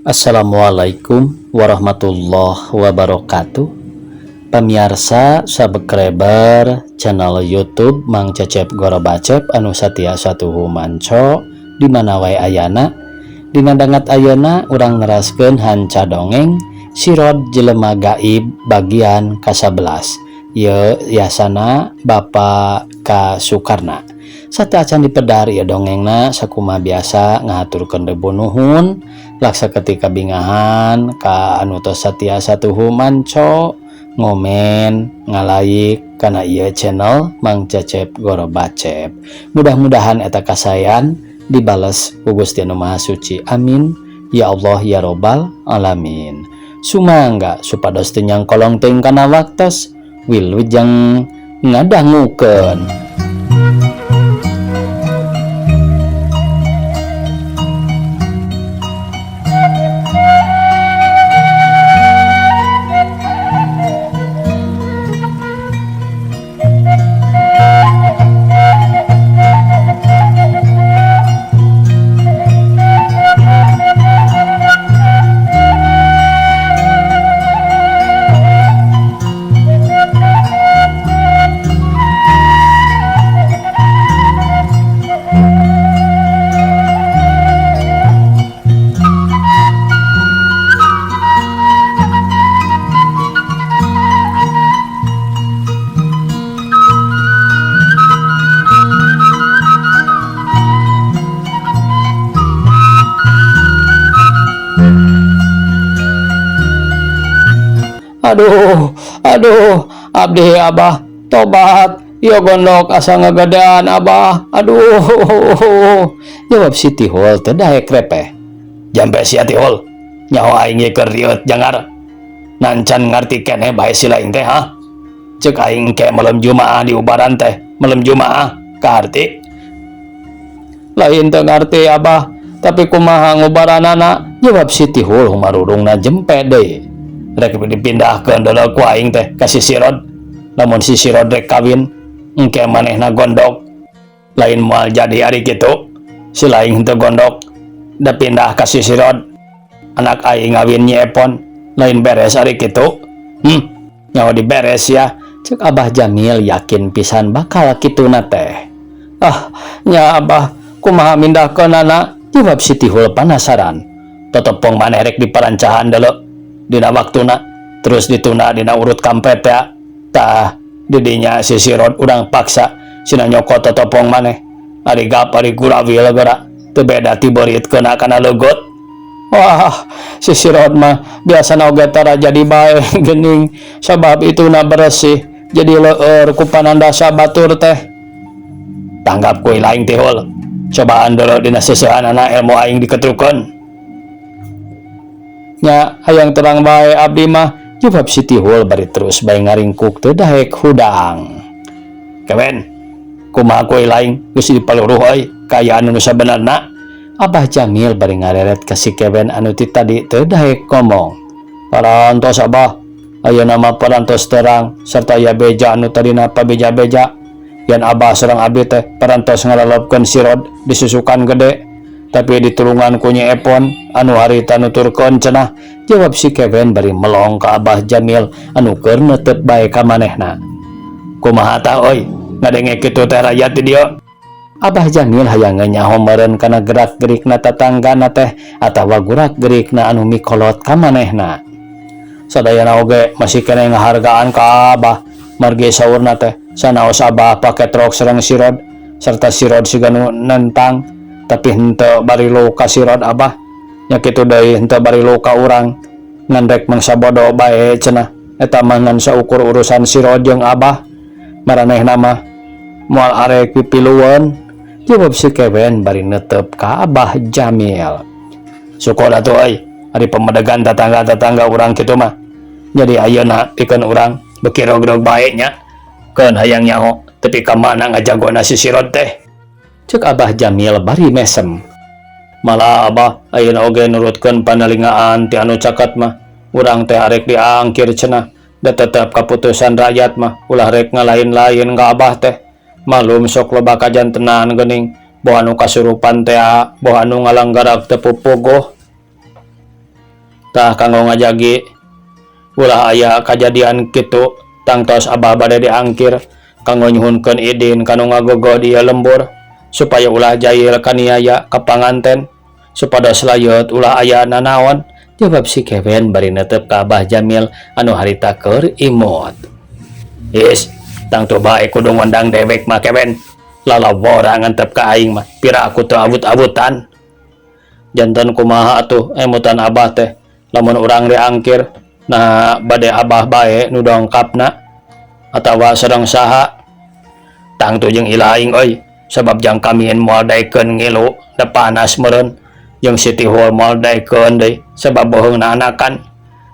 Assalamualaikum warahmatullahi wabarakatuh. Pamirsa subscriber channel YouTube Mang Cecep Goro Bacep anu satia satuhu manco di mana wae ayana. Dina dangat ayeuna urang neraskeun hanca dongeng Sirod Jelema Gaib bagian ka-11. Ye yasana Bapak Ka Sukarna. Sateuacan dipedar ieu dongengna sakumaha biasa ngahaturkeun debu nuhun laksa ketika bingahan ka anu tos satia satuhu manco ngomen ngalaik kana ieu channel Mang Cecep Goro Bacep. Mudah-mudahan eta kasayan dibales ku Gusti Anu Maha Suci. Amin ya Allah ya robbal alamin. Sumangga supados teu nyangkolong teuing kana waktos wilujeng ngadangukeun. Aduh, abdi abah tobat, ieu gondok asa ngagadean abah. Aduh, jawab si Tihul teu daek repeh. Jambe sia Tihul, nyaho aing ge keur rieuh jangar. Nancan ngarti keneh bae si lain teh ha. Ceuk aing ke malam Jumaah di ubaran teh, malam Jumaah kaharti. Lain teu ngarti abah, tapi kumaha ngubaranana? Jawab si Tihul humarurungna jempe deui. Rek dipindahkeun deuleu ku aing teh ka si Sirod. Lamun si Sirod rek kawin engke manehna gondok. Lain moal jadi ari kitu. Si lain henteu gondok da pindah ka si Sirod. Anak aing ngawin Nyi Epon. Lain beres ari kitu. Nyaho diberes ya. Ceuk Abah Jamil yakin pisan bakal kituna teh. Nya Abah kumaha mindahkeunana? Jawab si Tihul panasaran. Totopong maneh rek diparancahan deuleu. Dina waktuna terus dituna dina urut kampret ya tah didinya si Sirod urang paksa sina nyokot totopong maneh ari gap ari gurawil geura teu beda ti beuritkeun kana leugot. Wah si Sirod mah biasana oge tara jadi bae geuning sabab ituna bersih jadi leueur ku panandasa batur teh. Tanggap ku laing Tihul, cobaan deuleu dina seusehanana ilmu aing diketrukeun. Nya hayang terang bae abdi mah, jawab si Tihul bari terus bae ngaringkuk teu daek hudang. Kewen, kumaha ku laing geus dipaluruh euy kaayaan anu sabenerna? Abah Jamil bari ngareret ka si Kewen anu ti tadi teu daek ngomong. Parantos Abah, ayeuna mah parantos terang sarta aya beja anu tadina pabeja-beja. Yan Abah sareng abdi teh parantos ngalalopkeun Sirod disusukan gede. Tapi ditulungan ku Nyi Epon anu harita nuturkeun cenah. Jawab si Kewen bari melong ka Abah Jamil anu keur neuteup bae ka manehna. Kumaha tah euy ngadenge kitu teh rakyat di dieu? Abah Jamil hayang nyaho meureun kana gerak-gerikna tatanggana teh atawa gurak-gerikna anu mikolot ka manehna. Sadayana oge masih keneh ngahargaan ka Abah. Margi saurna teh sanaos Abah paket rok sareng Sirod sarta Sirod siga nu nentang. Tapi henteu barilu ka Sirod Abah nya kitu deui henteu barilu ka urang ngan rek mangsa bodo bae cenah eta mah ngan saukur urusan Sirod jeung Abah maranehna mah moal arek pipilueun. Jawab si Kewen bari neuteup ka Abah Jamil. Syukur atuh euy ari pamedegan tatangga-tatangga urang kitu mah jadi ayeuna pikeun urang beuki rog-rog bae nya keun hayang nyaho tapi ka mana ngajagona si Sirod teh. Cek Abah Jamil bari mesem. Malah Abah ayeuna oge nurutkeun panalingaan ti anu caket mah urang teh arek diangkir cenah da tetep kaputusan rakyat mah ulah rek ngalain-lain ka Abah teh. Malum sok loba kajantenan geuning boh anu kasurupan teh boh anu ngalanggarak teu pupuguh. tah kanggo ngajagi ulah aya kajadian kitu tangtos abah bade diangkir kanggo nyuhunkeun idin kanu ngagogo di lembur supaya ulah jail kaniaya ka panganten supados layut ulah aya nanaon. Jawab si Kevin bari netep ka Abah Jamil anu harita keur imut. Is tangtu bae kudu ngundang dewek mah Kevin, lalawora ngantep ka aing mah pira aku teu abut-abutan. Janten kumaha atuh emutan abah teh lamun urang diangkir nah bade abah bae nu dongkapna atawa sedang saha. Tangtu jeung ila aing euy sabab jang kamieun moal daekeun ngilu da panas meureun jeung Siti Hul moal daekeun deui sabab boheungna anakan.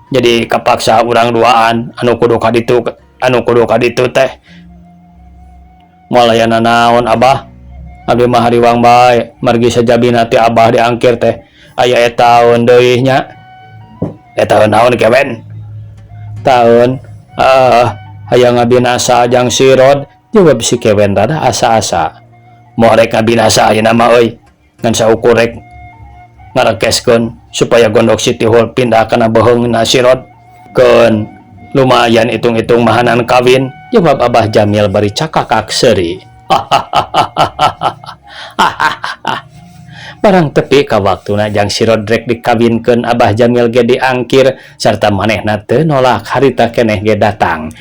Jadi kapaksa urang duaan anu kudu ka ditu teh moal aya nanaon abah. Abdi mah hariwang bae margi sajabina ti abah diangkir teh aya etaun deui nya. Etaun naon Kevin? Taun hayang ngabinasa jang sirod. Jawab si Kevin rada asa-asa. Moal rek ngabinasa ayeuna mah euy ngan saukur rek ngarekeskeun supaya gondok Siti Hul pindah kana beheungna sirod keun lumayan itung-itung mahanan kawin. Jawab Abah Jamil bari cakakak seuri. Barang tepi ka waktuna jang sirod rek dikawinkeun Abah Jamil ge diangkir sarta manehna teu nolak harita keneh ge datang.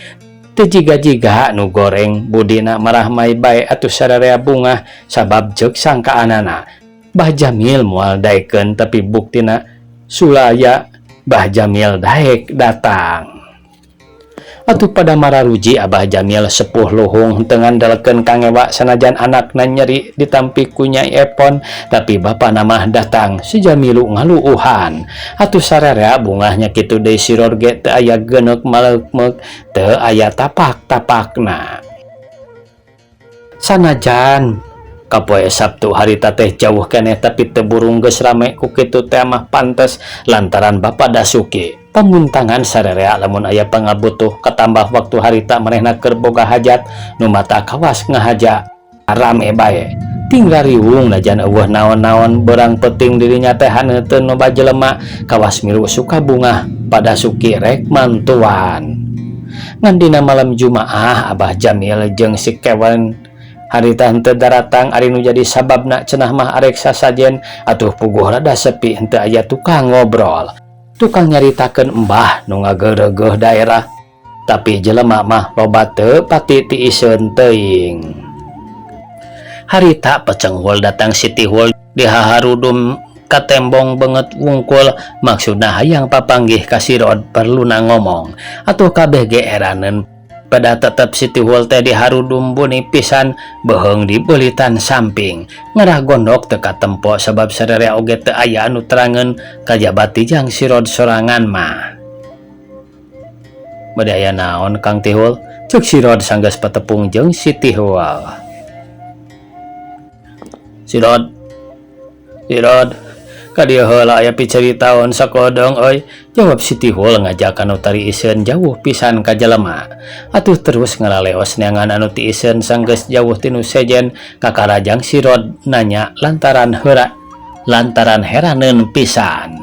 Teu jiga-jiga nu goreng budina marah mai bae atuh sararea bunga sabab ceuk sangkaanana Bah Jamil moal daekeun tapi buktina sulaya Bah Jamil daek datang. Atuh pada mararuji Abah Jamil sepuh luhung teu ngandalkeun kangewa sanajan anakna nyeri ditampi ku Nyai Epon tapi bapana mah datang si Jamilu ngaluuhan. Atuh sararea bungahnya kitu deui siror ge teu aya geuneuk maleukmeuk teu aya tapak-tapakna. Sanajan kapoe Sabtu harita teh jauh keneh tapi teu burung geus rame ku kitu teh mah pantes lantaran Bapa Dasuki pamuntangan sararea lamun aya pangabutuh katambah waktu harita manehna keur boga hajat nu mata kawas ngahaja rame bae tinggal riwung najan eueuh naon-naon berang penting dirinya teh haneuteun loba jelema kawas milu suka bunga pada Suki rek mantuan. Ngan dina malam Jumaah Abah Jamil jeung si Kevin harita henteu daratang ari nu jadi sababna cenah mah arek sasajen atuh puguh rada sepi henteu aya tukang ngobrol. Tukang nyaritakeun embah nu ngageureugeul daerah tapi jelema mah loba teu pati tiiseun teuing. Harita pecenghul datang Siti Hul dihaharudum ka tembong beungeut wungkul maksudna hayang papanggih ka sirod perluna ngomong atuh kabeh ge eraneun pada tetep Siti Hul teh diharudum buni pisan beheung di beulitan samping ngarah gondok teu katempo sabab sadarea oge teu aya anu terangeun kajabati jang sirod sorangan mah. Bade aya naon Kang Tihul? Ceuk sirod sanggeus patepung jeung Siti Hul. Sirod kadieu heula aya picaritaon sakodong euy. Jawab Siti Hul ngajak anu tari iseun jauh pisan ka jelema. Atuh terus ngalaleos neangan anu ti iseun sanggeus jauh tinu sejen ka karajang sirod nanya lantaran heraneun pisan.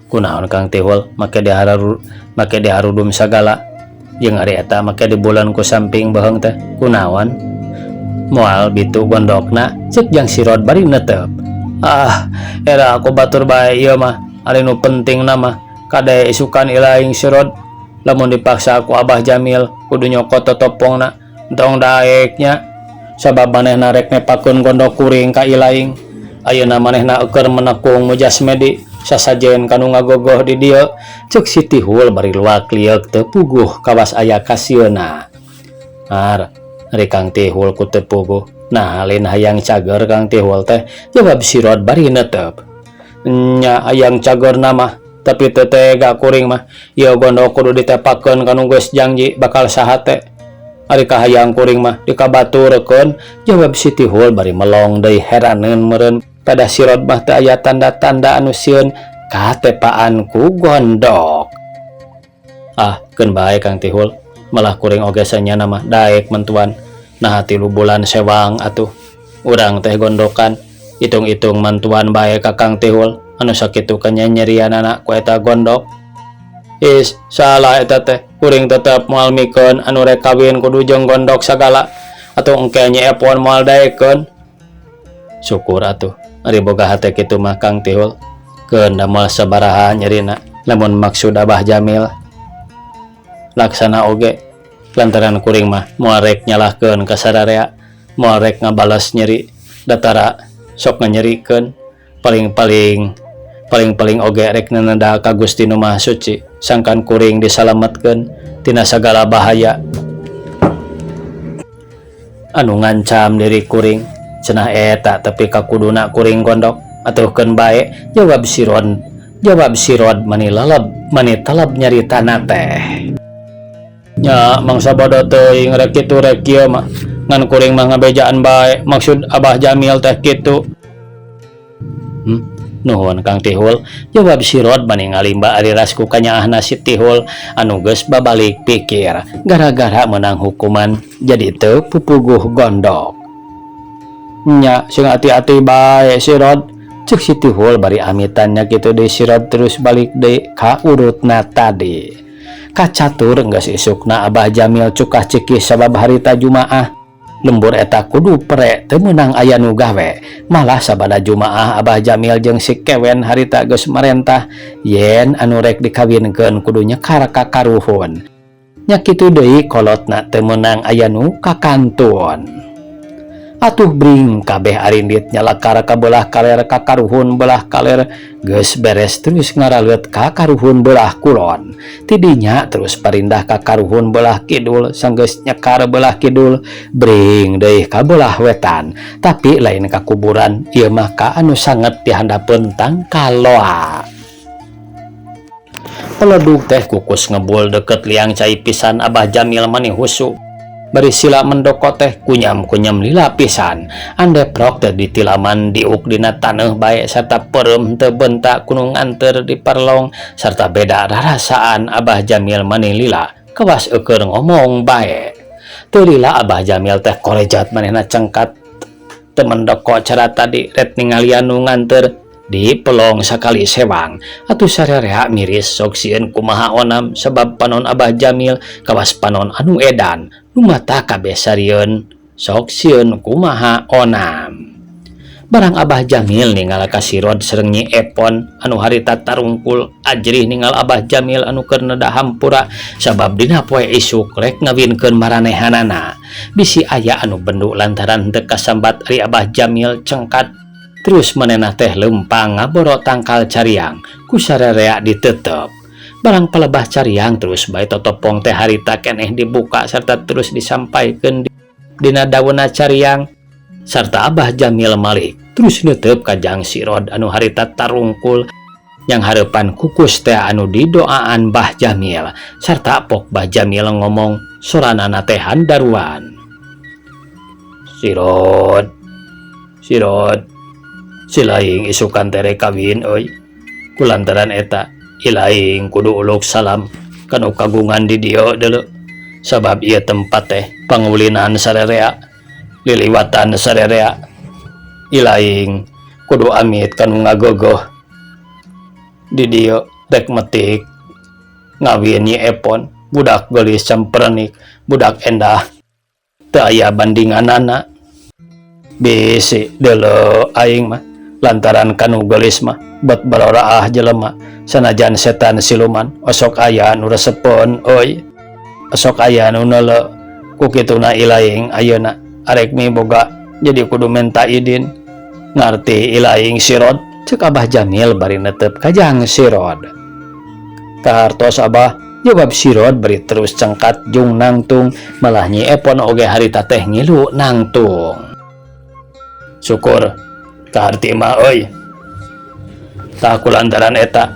Kunaon Kang Tihul make diharudum sagala jeung ari eta make di bulan ku samping beheung teh kunaon moal bitu gondokna ceuk jang sirod bari neuteup. Era aku batur bae ieu mah ari nu pentingna mah kade isukan ilaing sirod lamun dipaksa aku Abah Jamil kudu nyokot totopongna entong daeknya sabab manehna rek nepakeun gondok kuring ka ilaing. Ayeuna manehna eukeur menekung mujasmedi sasajen kanu ngagogoh di dieu. Ceuk Siti Hul bari luak liuk teu puguh kawas aya kasieuna. Ari Kang Tihul ku teu puguh. Nah lain hayang cager Kang Tihul teh. Jawab sirod bari neuteup. Nya hayang cagerna mah tapi teu tega kuring mah. Ieu gondok kudu ditepakeun kanu geus janji bakal saha teh. Ari kahayang kuring mah dikabaturkeun. Jawab Siti Hul bari melong deui heraneun meureun pada sirod mah teu aya tanda-tanda anu sieun katepaan ku gondok. Keun bae Kang Tihul malah kuring oge sanya nama daek mentuan nah 3 bulan sewang atuh urang teh gondokan hitung-hitung mantuan bae kakang Tihul anu sakitu kanya nyerian anak ku eta gondok. Is salah eta teh kuring tetep moal mikeun anu rek kawin kudu jeung gondok sagala atuh engke nyeepon moal daekeun. Syukur atuh ari boga hate kitu mah Kang Tihul keun da moal sabaraha nyerina lamun maksud Abah Jamil laksana oge lantaran kuring mah moal rek nyalahkeun ka sadarea moal rek ngabales nyeri datara sok nganyerikeun paling oge rek nananda ka Gusti Nu Maha Suci sangkan kuring disalametkeun tina sagala bahaya anu ngancam diri kuring cenah eta tapi kakuduna kuring gondok atuhkeun bae jawab sirod mani talab nyaritana teh nya mangsa bodo teuing rek kitu rek kieu mah ngan kuring mah ngabejaan bae maksud Abah Jamil teh kitu. Nuhun Kang Tihul jawab sirod mani ngalimba ari rasku kanyaahna si Tihul anu geus babalik pikir gara-gara menang hukuman jadi teu pupuguh gondok. Nya sing hati-hati bae sirod cek si Tihul bari amitannya kitu deui sirod terus balik deui ka urutna tadi. Kacatur geus isukna Abah Jamil cukah cikih sabab harita Jumaah lembur eta kudu pere teu meunang aya nu gawe malah sabada Jumaah Abah Jamil jeung si Kewen harita geus marentah yen anu rek dikawinkeun kudu nyekar ka karuhun nya kitu deui kolotna teu meunang aya nu kakantun. Atuh bring kabeh arindit nyalakar ka belah kaler ka karuhun belah kaler geus beres terus ngaraleut ka karuhun belah kulon tidinya terus parindah ka karuhun belah kidul sanggeus nyekar belah kidul bring deui ka belah wetan tapi lain ka kuburan ieu mah ka anu sanget dihandapeun tang kaloa. Peledug teh kukus ngebul deket liang cai pisan Abah Jamil mani husu bari sila mendoko teh kunyam-kunyam lila pisan andeprok teh di tilaman diuk dina taneuh bae sarta peureum teu bentak kudu nganteur di parlong sarta beda rarasaan Abah Jamil mani lila kewas eukeur ngomong bae teu lila Abah Jamil teh korejat manehna cengkat teu mendoko cara tadi ret ningali anu nganteur di pelong sakali sewang atuh sarerea miris sok sieun kumaha onam sebab panon Abah Jamil kawas panon anu edan lumata kabeh sarieun sok sieun kumaha onam. Barang Abah Jamil ningal ka sirod sareng Nyi Epon anu harita tarungkul ajrih ningal Abah Jamil anu keur neda hampura sabab dina poe isuk rek ngawinkeun maranehanana bisi aya anu bendu lantaran teu kasambat ari Abah Jamil cengkat terus manenah teh lempang ngaboro tangkal cariang ku sarerea ditetep. Barang pelebah cariang terus bae totopong teh harita keneh dibuka serta terus disampaikeun dina daunna cariang sarta Abah Jamil malik terus neuteup ka jang sirod anu harita tarungkul yang harapan kukus teh anu didoaan Bah Jamil sarta pok Bah Jamil ngomong soranana teh handaruan. Sirod silaing isukan tere kawin euy kulantaran eta ilaing kudu uluk salam kanu kagungan di dieu deuleu sabab ieu tempat teh pangulinan sarerea liliwatan sarerea ilaing kudu amit kanu ngagogoh di dieu rek metik ngawin Nyi Epon budak gelis camperenik budak endah teu aya bandinganana bisi deuleu aing mah lantaran kanu gelis mah bet baroraah jelema sanajan setan siluman osok aya nu resepeun euy osok aya nu neuleu ku kituna ilaing ayeuna arek mi boga jadi kudu menta idin ngarti ilaing sirod cek Abah Jamil bari neuteup ka jang sirod kahartos Abah jawab sirod bari terus cengkat jung nangtung malah Nyi Epon oge harita teh ngilu nangtung. Syukur kaharti mah euy tah kulantaran eta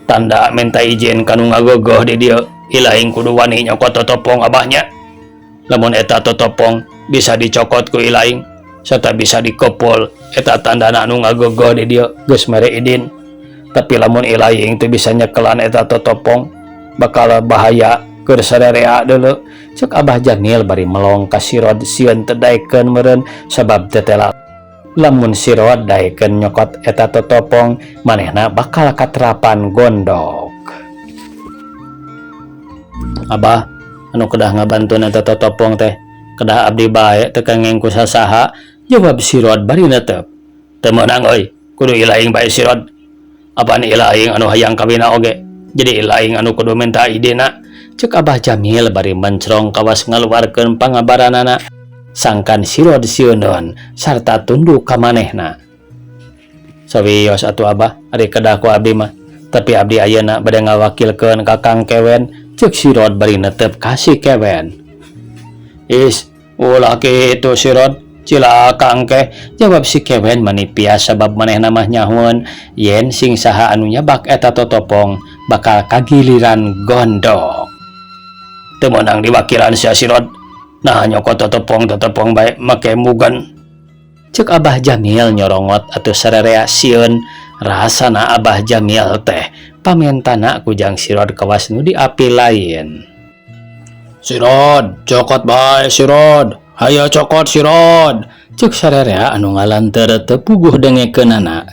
tanda minta izin kanu ngagogoh di dieu ilaing kudu wani nyokot totopong abahnya lamun eta totopong bisa dicokot ku ilaing serta bisa dikepul eta tandana anu ngagogoh di dieu geus mere idin tapi lamun ilaing teu bisa nyekelan eta totopong bakal bahaya keur sadarea deuleu, cek Abah Jamil bari melong ka si Rod sieun teu daekeun meureun sabab teu tela lamun si Rod daekeun nyokot eta totopong manehna bakal katerapan gondok. Abah, anu kedah ngabantuan eta totopong teh, kedah abdi bae teu kengeng ku sasaha, jawab si Rod bari netep. Teu meunang euy, kudu ilaing bae si Rod. Apaan ilaing anu hayang kawina oge, jadi ilaing anu kudu minta idena, cek Abah Jamil bari mencrong kawas ngaluarkeun pangabaranana. Sangkan si Rod sieuneun sarta tunduk ka manehna. Sawios atuh Abah, ari kedah ku abdi mah, tapi abdi ayeuna bade ngawakilkeun ka Kang Kewen, cek si Rod bari netep ka si Kewen. Is, ulah kitu si Rod, cilaka engke, jawab si Kewen manipias sabab manehna mah nyahun yen sing saha anu nyabak eta totopong bakal kagiliran gondok. Teu meunang diwakilan sia si Rod, nah nyokot totopong bae make mugan, cek Abah Jamil nyorongot atuh sararea sieun. Rasana Abah Jamil teh pamentana kujang si Rod kawas nu di api lain. Si Rod, cokot bae si Rod, hayo cokot si Rod, cek sararea anu ngalanteur teu puguh dengekeunana.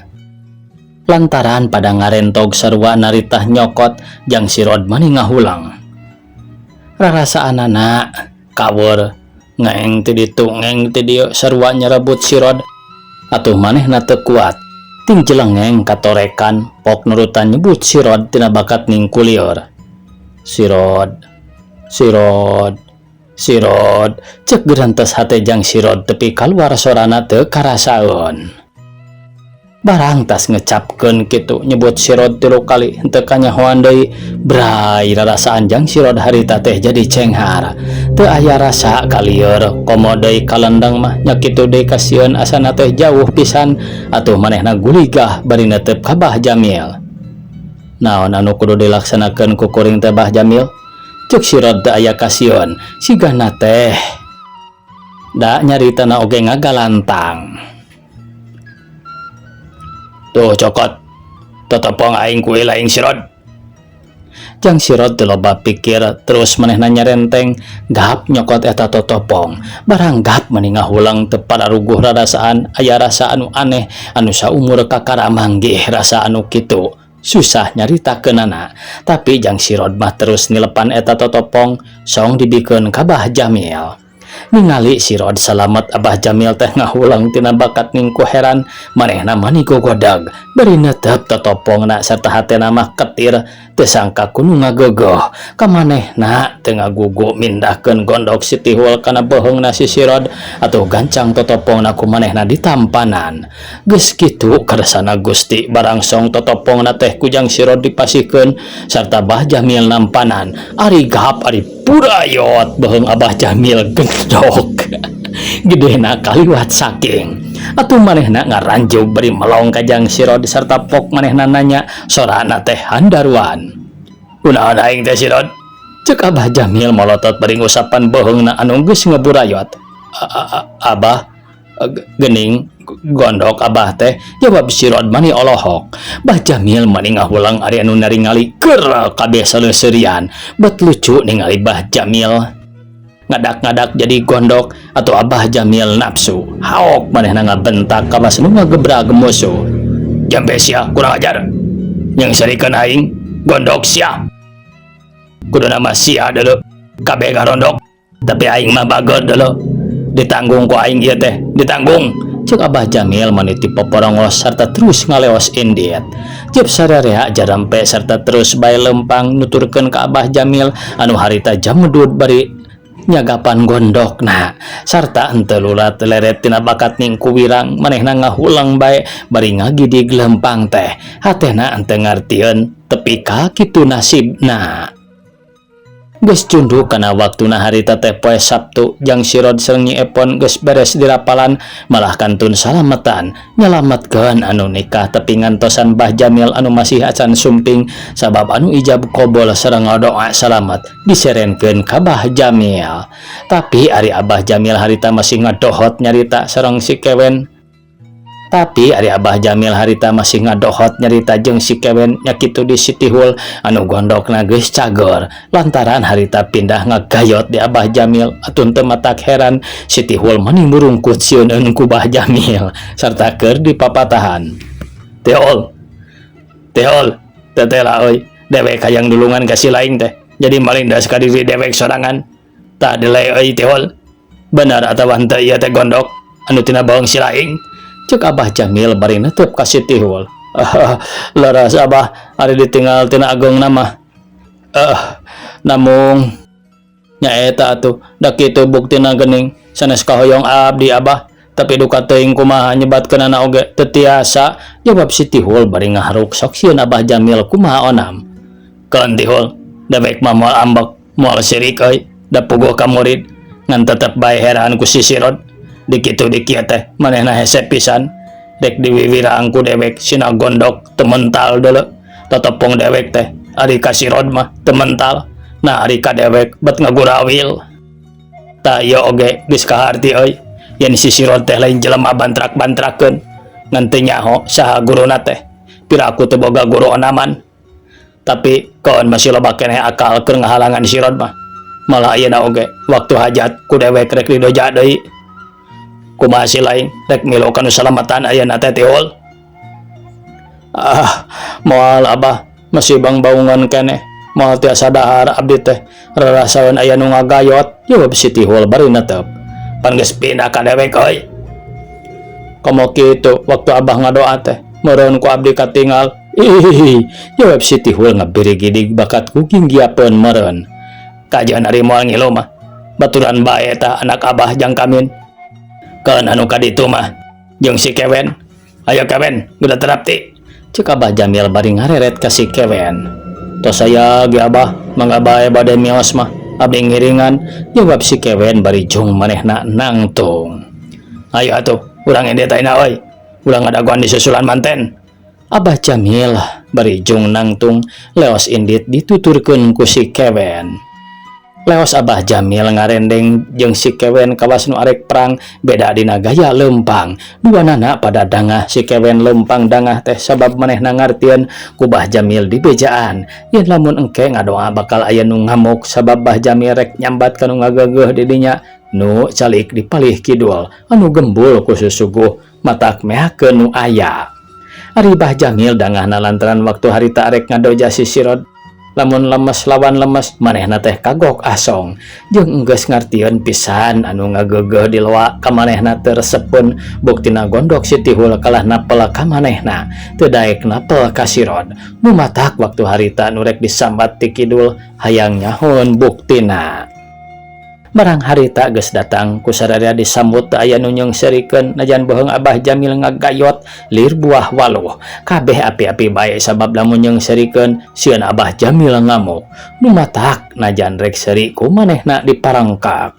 Lantaran pada ngarentog sarua naritah nyokot jang si Rod mani ngahulang. Rarasaanana kaweur ngeng ti ditu ngeng ti dieu sarua nyerebut si Rod, atuh manehna teu kuat ting jelengeng katorekan pok nurutan nyebut si Rod tina bakat ningkulieur. Si Rod, si Rod, si Rod, cek gerantes hate jang si Rod tepi kaluar sorana teu karasaeun. Barang tas ngecapkeun kitu nyebut si Rod 3 kali henteu kanyahoan deui, brai rarasaan jang si Rod harita teh jadi cenghar. Teu aya rasa kalieur, komo deui kalendang mah nya kitu deui kasieun asana teh jauh pisan, atuh manehna guligah bari netep ka Bah Jamil. Naon anu kudu dilaksanakeun ku kuring teh Bah Jamil? Cek si Rod teu aya kasieun, sigana teh da nyaritana oge ngagalantang. Tuh cokot, totopong aing kue laing si Rod. Jang si Rod teu loba pikir, terus manehna nyarenteng gap nyokot eta totopong. Barang gap meni ngahulang teu pararuguh rarasaan, aya rasa anu aneh anu saumur kakara manggih rasa anu kitu. Susah nyaritakeunana, tapi jang si Rod mah terus nilepan eta totopong song dibikeun ka Bah Jamil. Ningali si Rod salamet Abah Jamil teh ngahulang tina bakat ningku heran, manehna mani gogodag bari netep totopongna sarta hatena mah ketir teu sangka kudu ngagogoh ka manehna teu ngagugu mindahkeun gondok si Tihul kana beheungna si Rod atuh gancang totopongna ku manehna ditampanan. Geus kitu kersana Gusti barang song totopongna teh kujang si Rod dipasikeun sarta Bah Jamil nampanan, ari gahap ari purayot beheung Abah Jamil gendok gedena kaliwat saking. Atuh manehna ngaranjug beri melong ka jang si Rod sarta pok manehna nanya sorana teh handaruan. Kunaon aing teh si Rod? Cek Abah Jamil molotot beri ngusapan beheungna anu geus ngeburayot. Abah gening gondok Abah teh, jawab si Rod mani olohok. Bah Jamil mani ngahulang ari anu naringali keur kabeh saleuseurian. Bet lucu ningali Bah Jamil ngadak-ngadak jadi gondok atau Abah Jamil nafsu. Haok manehna ngabentak ka Mas nu ngagebrag musuh. Jambe sia kurang ajar. Yang sarikeun aing gondok sia. Kudu nama sia deuleu. Kabeh garondok. Tapi aing mah bagod deuleu. Ditanggung ku aing ieu teh, ditanggung. Cek Abah Jamil maniti poporongos sarta terus ngaleos indit. Tiap sararea jarampe sarta terus bae lempang nuturkeun ka Abah Jamil anu harita jam medud bari nyagapan gondokna sarta henteu lulat leret tina bakat ningku wirang manehna ngahulang bae bari ngagidig lempang teh hatena henteu ngartieun tepi ka kitu nasibna. Geus cunduk kana waktuna harita teh poe Sabtu jang si Rod sareng Nyi Epon geus beres dirapalan malah kantun salametan nyalametkeun anu nikah tepi ngantosan Bah Jamil anu masih acan sumping sabab anu ijab qobol sareng doa salamet diserenkeun ka Bah Jamil. Tapi ari Abah Jamil harita masih ngadohot nyarita sareng si Kewen. Tapi ari Abah Jamil harita masih ngadohot nyarita jeung si Kewen nya kitu di Siti Hul anu gondokna geus cagor lantaran harita pindah ngagayot di Abah Jamil. Atun teu matak heran Siti Hul mani murungkut sieuneun ku Bah Jamil sarta keur dipapatahan. Teol tetela euy dewek hayang dulungan ka si laing teh jadi malindas ka diri dewek sorangan tak delay euy Teol benar atawa henteu ieu teh gondok anu tina baeung si laing cek Abah Jamil bari netep ka Siti Hul. Laras Abah ari ditinggal tina agung nama namung nyaeta atuh da kitu buktina geuning sanes kahoyong abdi Abah tapi duka teuing kumaha nyebatkeunana oge teu tiasa, jawab Siti Hul bari ngaharuk sok sieun Abah Jamil kumaha onam. Keun ti Hul dewek mah moal ambek moal sirik euy da puguh ka murid ngan tetep bae heran ku si Sirod di kitu di kieu teh manehna hese pisan rek diwiwirang ku dewek sina gondok teu mental deuleu totopong dewek teh ari ka Sirod mah teu mental nah ari ka dewek bet ngagurawil ta ieu oge geus kaharti euy yen si Sirod teh lain jelema bantrak-bantrakeun ngan teu nyaho saha guruna teh piraku teu boga guru onaman tapi kaon masih loba keneh akal keur ngahalangan Sirod mah malah ayeuna oge waktu hajat ku dewek rek didoja deui kumaha si lain rek milu kanu salamatan ayeuna teh Teol. Moal Abah masih bang baungan keneh moal tiasa dahar abdi teh rarasaeun aya nu ngagayot, jawab Siti Hul bari netep pan geus pindah ka dewek euy. Komo kitu waktu Abah ngadoa teh meureun ku abdi katinggal. Jawab Siti Hul ngabiri gidig bakat ku ginggiapeun meureun. Kajian ari moal ngilu mah baturan bae tah anak Abah jang kamin. Keun anu kaditu mah jeung si Kewen. Ayo Kewen, udah terapti. Cek Abah Jamil bari ngareret ka si Kewen. Tos saya ge Abah, mangga bae bade mios mah. Abdi ngiringan, jawab si Kewen bari jung manehna nangtung. Ayo atuh, urang ende taina euy. Urang ngadaguan di susulan manten. Abah Jamil bari jung nangtung leos indit dituturkeun ku si Kewen. Leos Abah Jamil ngarendeng jeung si Kewen kawas nu arek perang beda dina gaya leumpang. Duanana pada dangah si Kewen leumpang dangah teh sabab manehna ngartieun ku Bah Jamil di bejaan. Yen lamun engke ngadoa bakal aya nu ngamuk sabab Bah Jamil rek nyambat kanu ngageugeeh di dinya nu calik dipalih kidul anu gembul ku susuguh matak mehakeun nu aya. Ari Bah Jamil dangahna lantaran waktu harita arek ngadoja si Sirod lamun lemes lawan lemes manehna teh kagok asong jeung geus ngartieun pisan anu ngageugeuh di loa ka manehna teu resepun buktina gondok Siti Hul kalah napel ka manehna teu daek napel ka Sirod nu matak waktu harita nu rek disambat ti kidul hayang nyahon buktina. Barang harita geus datang ku sadaya disambut teu aya nu nyengserikeun najan bohong Abah Jamil ngagayot lir buah waluh kabeh api-api bae sabab lamun nyengserikeun sieun Abah Jamil ngamuk nu matak najan rek seri ku manehna diparangkak.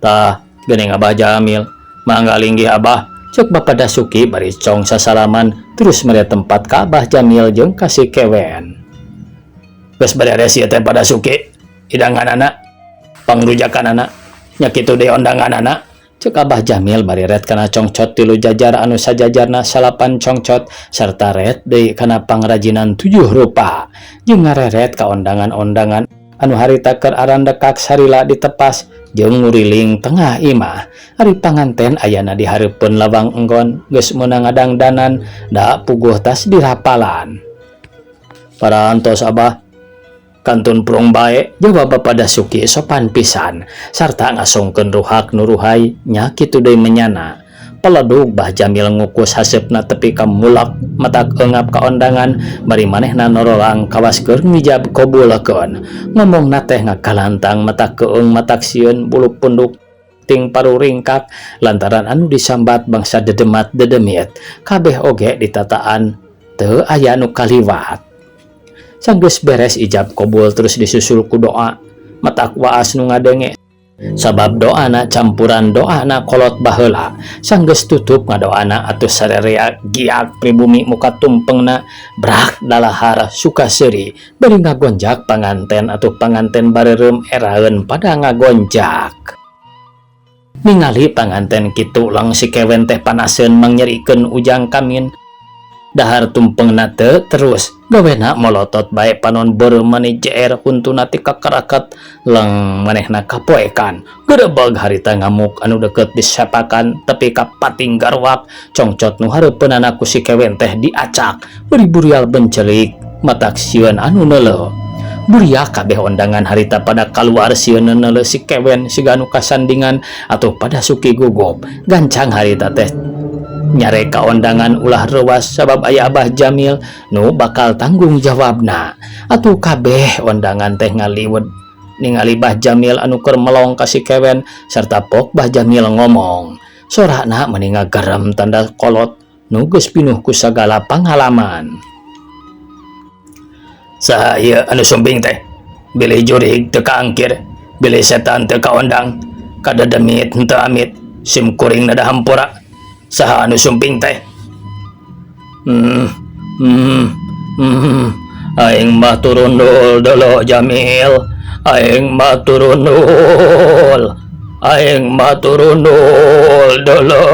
Tah geuning Abah Jamil mangga linggih Abah cek Bapa Dasuki bari cong sasalaman terus mere tempat ka Abah Jamil jeung ka si Kewen. Geus beres ieu teh Pada Dasuki hidanganana pangrujakan anak nya kitu deui ondangan anak cek Abah Jamil bari ret kana congcot tilu jajar anu sajajarna salapan congcot sarta ret deui kana pangrajinan 7 rupa jeung ngareret ka ondangan-ondangan anu harita keur arandekak sarila ditepas jeung nguriling tengah imah. Ari panganten ayana di hareupeun lawang enggon geus meunang ngadangdanan da puguh tas dirapalan. Parantos Abah kantun prong bae, jawab Bapa Dasuki sopan pisan sarta ngasongkeun ruhak nuruhai nya kitu deui menyana. Peledug Bah Jamil ngukus haseupna tepi ka mulak matak eungap ka ondangan bari manehna norolang kawas keur ngijab kobulkeun. Ngomongna teh ngakalantang matak keung matak sieun bulu punduk ting paru ringkak lantaran anu disambat bangsa dedemat dedemit kabeh oge ditataan teu aya nu kaliwat. Sanggeus beres ijab kobul terus disusul ku doa matak waas nu ngadenge sabab doana campuran doana kolot baheula. Sanggeus tutup ngadoana atuh sarerea giak pribumi muka tumpengna brak dalahar sukaseuri bari ngagonjak panganten atuh panganten bareureum eraeun pada ngagonjak. ningali panganten kitu lang si kewen teh panaseun mangyerikeun ujang kamin. Dahar tumpeng nate terus gawena molotot bae panon beureum mani JR huntuna ti kakarakat lang manehna kapoekan. Gerebeg harita ngamuk anu deket disepakan tepi ka pating garwak congcot nu hareupeunana ku si kewen teh diacak beri burial bencelik matak sieun anu neuleuh. Buria kabeh ondangan harita pada kaluar sieun neuleuh si kewen siga anu kasandingan atuh pada suki gugup. Gancang harita teh nyare ka ondangan ulah rewas sabab aya Abah Jamil nu bakal tanggung jawabna. Atuh kabeh ondangan teh ngaliwet ningali Bah Jamil anu keur melong ka si kewen sarta pok Bah Jamil ngomong. Sorana meuni ngagarem tanda kolot nu geus pinuh ku sagala pangalaman. Saha ieu anu sumping teh? Bilih jurig teu kaangkir, bilih setan teu kaondang, kadedemit henteu amit, sim kuring nada hampura. Saha anu sumping teh? Aing mah turun nul dolo Jamil. Aing mah turun nul. Aing mah turun nul dolo.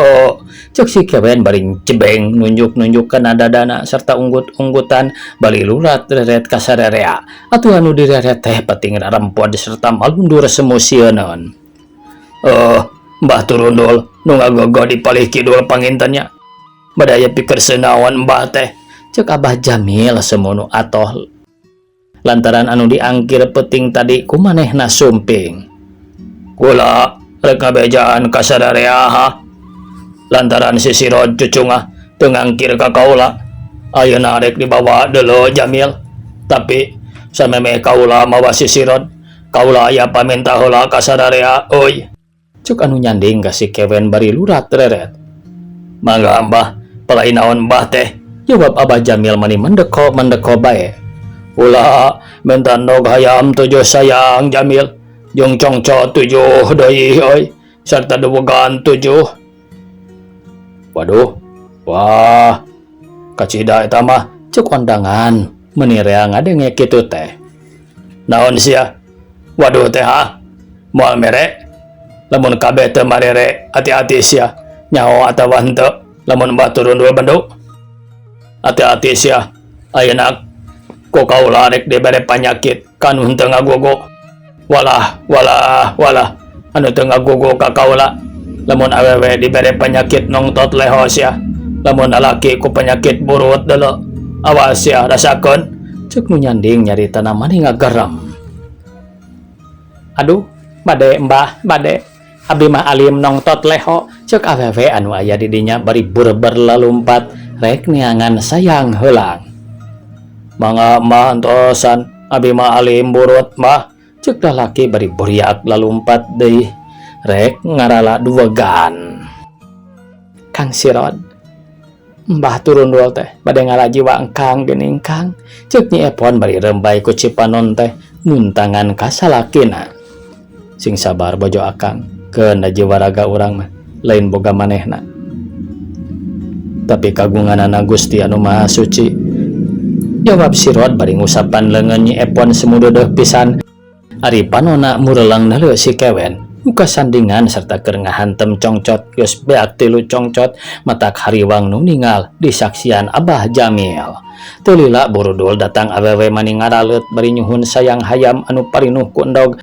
Cek si kewen baring cebeng nunjuk-nunjuk kana dadana serta unggut-unggutan bali lurat reret ka sararea. Atuh anu direret teh penting rarempod serta malundur semosieun. Mbah turun dul nu ngagogo di palih kidul pangintennya. Badaya pikir senaon mbah teh, cek Abah Jamil semono atoh lantaran anu diangkir peting tadi ku manehna sumping. Kula rek ngabejaan ka sadarea ha. Lantaran si Sirod cucungah teu ngangkir ka kaula. Ayeuna rek dibawa deuleu Jamil. Tapi samemeh kaula mawa si Sirod, kaula aya paminta heula ka sadarea euy. Cuk anu nyanding ka si kewen bari lurat reret. Mangga Mbah, palain naon Mbah teh? Jawab Abah Jamil mani mendeko bae. Ulah minta nog hayam 7 sayang Jamil, jeung congco 7 deui euy, sarta duwegan 7. Waduh, wah, kacida eta mah cuk ondangan meuni rea ngadenge kitu teh. Naon sia? Waduh teh ha? Moal mere? Lamun kabeh teu marere, hati-hati sia. Nyaho atawa henteu lamun Mbah turun dua benduk. Hati-hati sia. Ayeuna ku kaula rek dibere panyakit kanu henteu ngagogo. Walah, anu teu ngagogo ka kaula. Lamun awewe dibere penyakit nongtot leho sia. Lamun alaki ku penyakit burut deuleu. Awas sia rasakeun. Cek nu nyanding nyarita mani ngagarem. Aduh, bade Mbah, bade. Abdi mah alim nongtot leho. Cek awewe anu aya di dinya bari burber lalumpat rek niangan sayang heulang. Mangga mah entosan abdi mah alim burut mah. Cek lalaki bari buriak lalumpat deui rek ngarala duwegan. Kang Sirod, Mbah turun dul teh bade ngalaji wa engkang geuning Kang. Ceuk Nyi Epon bari rembay ku Cipanon teh muntangan ka salakina. Sing sabar bojo akang, keun da jiwaraga urang mah lain boga manehna. Tapi kagunganana Gusti anu Maha Suci. Jawab Sirod bari ngusapan leungeun Nyi Epon semudeudeuk pisan. Ari panonna murelang neuleuh si kewen. Muka sandingan serta keur ngahantem congcot geus beak 3 congcot matak hariwang nu ningal di saksian Abah Jamil. Teu lila burudul datang awewe mani ngaralet bari nyuhun sayang hayam anu parinuh ku endog.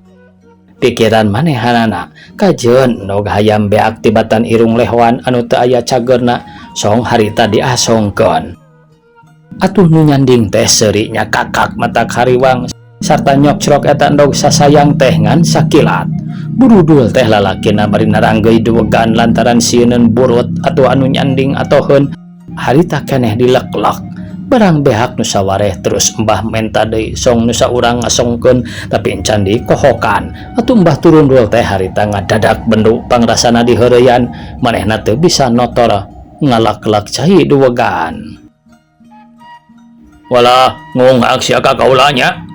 Pikiran manehanana kajeun endog hayam beak tibatan irung lehoan anu teu aya cagerna song harita diasongkeun. Atuh nu nyanding teh seuri nya kakak matak hariwang sarta nyokcrok eta endog sasayang teh ngan sakilat. Burudul teh lalakina bari naranggeui duwegan lantaran sieun burut atuh anu nyanding atoheun harita keneh dileklek. Barang behak nu sawareh terus Mbah menta deui song nu saurang ngasongkeun tapi encan dikohokan. Atuh Mbah turun dul teh harita ngadadak bendu pangrasana diheureuyan manehna teu bisa notor ngalaklak cai duwegan. Walah ngungak sia ka kaula nya.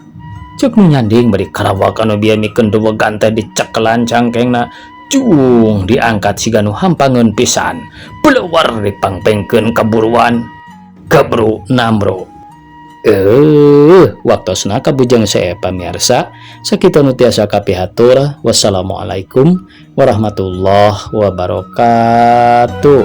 Cek nu nyanding bari karawak anu biemikeun duwegan teh dicekelan cangkengna cung diangkat siga nu hampangeun pisan peleuwar dipangpengkeun kaburuan kabru namro. Waktosna kabujang sae pamirsa sakitu nu tiasa kapihatur. Wassalamualaikum warahmatullahi wabarakatuh.